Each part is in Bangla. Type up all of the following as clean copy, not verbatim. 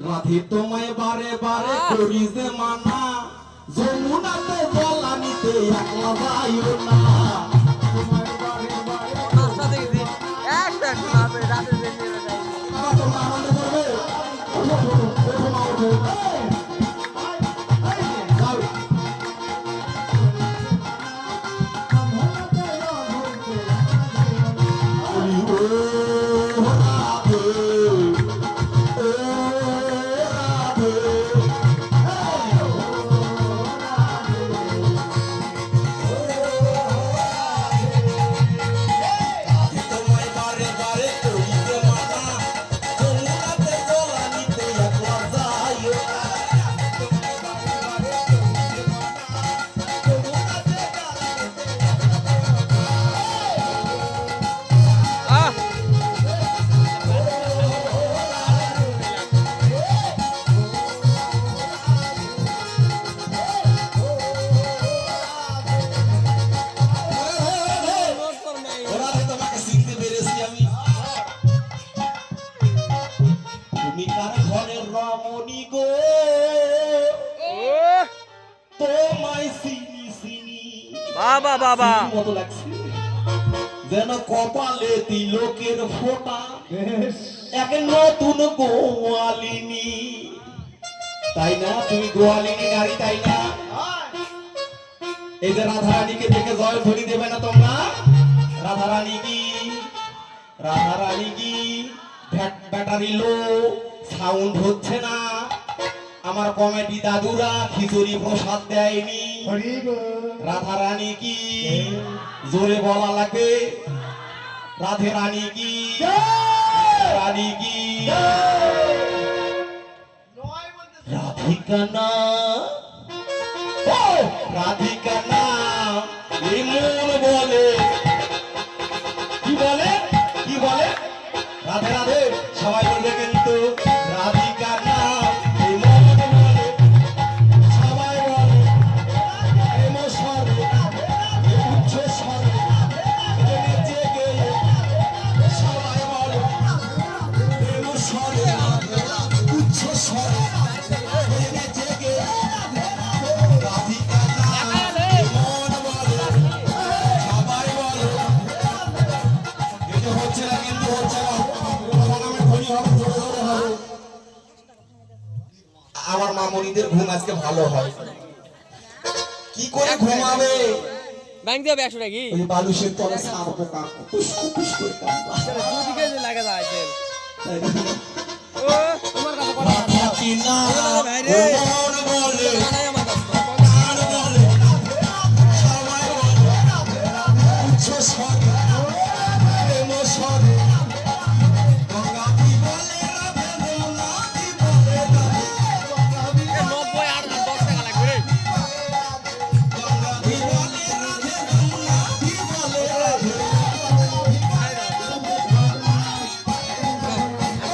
রাধে তোমায় বারে বারে করি যে মানা, যমুনাতে জল আনিতে একলা যাইও না। বাবা বাবা মতো লাগছে যেন কপালে তিলকের ফোঁটা, এক নতুন গোয়ালিনী। তাই না? তুমি গোয়ালিনী নারী, তাই না? এই যে রাধারানীকে দেখে জয় ধ্বনি দেবে না তোমরা? রাধারানী কি, রাধারানী কি ব্যাটারি লো, সাউন্ড হচ্ছে না। আমার কমেডি দাদুরা খিচুড়ি প্রসাদ দেয়নি। রাধারানী কি, জোরে বলা লাগবে। রাধে রানী কি, রানী কি, রাধিকা না, রাধিকা না, এই মন বলে, কি বলে, কি বলে? রাধে রাধে সবাই বলবে কিন্তু রাধিকা না, এই মন বলে, সবাই বলে এমস্বরে, উচ্চ স্বরে, জেগে সবাই বলে এমস্বরে, উচ্চ স্বরে, জেগে রাধিকা না, এই মন বলে, সবাই বলে। এটা হচ্ছে না, কিন্তু হচ্ছে না। আমার মামনিদের ঘুম আজকে ভালো হয়। কি করে ঘুমাবে? ব্যাংক দিয়ে 100 টাকা কি ওই বালুশের তলে সার পোকা কুস কুস করে কাঁদবা। দুদিকে যে লাগা যায় ও তোমার কাছে কথা রাধা না, ভাই রে মন বলে, নাই আমার কাছে গান বলে, সবাই বলে উচ্চ স্বরে, প্রেম স্বরে, গঙ্গা কি বলে, রাধে যমুনা কি বলে, রাধে 90 আর 10 টাকা লাগবে রে গঙ্গা কি বলে, রাধে যমুনা কি বলে, রাধে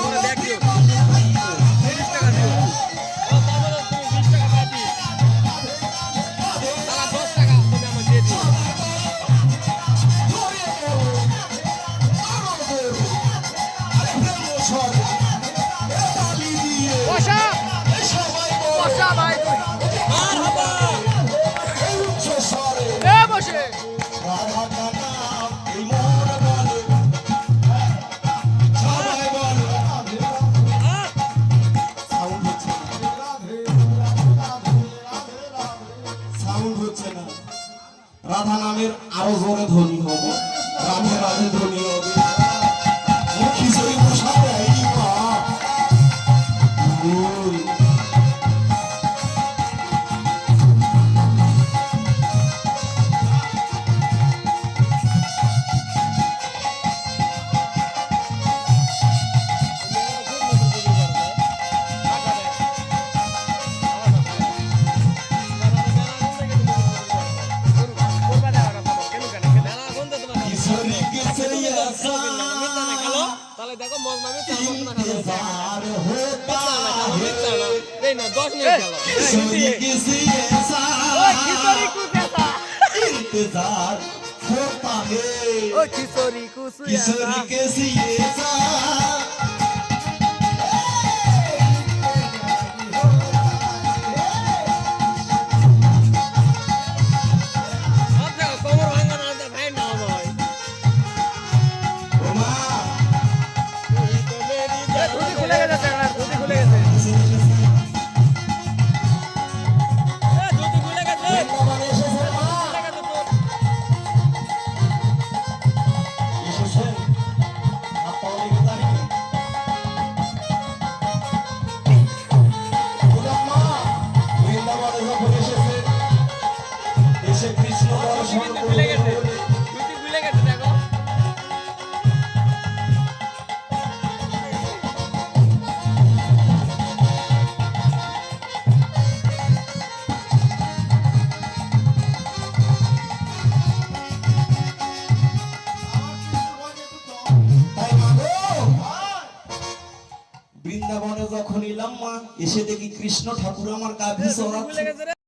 আমরা ব্যাগ দিও 30 টাকা দিও ও বাবা আমি চালাবো না খাবো इंतजार होता আমি है চালা এই না 10 মিনিট খেলো किसी किसी ऐसा ওই খিচুড়ি কুসেতা इंतजार होता है ওই খিচুড়ি কুসুয়া किसी किसी ऐसा আচ্ছা কোমর ভাঙা না দে ভাই না ভাই ओमा ধুতি খুলে গেছে টাকা ধুতি খুলে গেছে ধুতি খুলে গেছে বৃন্দাবনে এসেছে মা খুলে গেছে তোর এসেছে আপা লেগে যায় ওমা বৃন্দাবনে যখন এসেছে এসে কৃষ্ণ দর্শন ধুতি খুলে গেছে করবে ধুতি খুলে গেছে দেখো তাই মা গো বৃন্দাবনে যখন এলাম মা এসে দেখি কৃষ্ণ ঠাকুর আমার কাঁধে ধুতি চড়াচ্ছে খুলে গেছে রে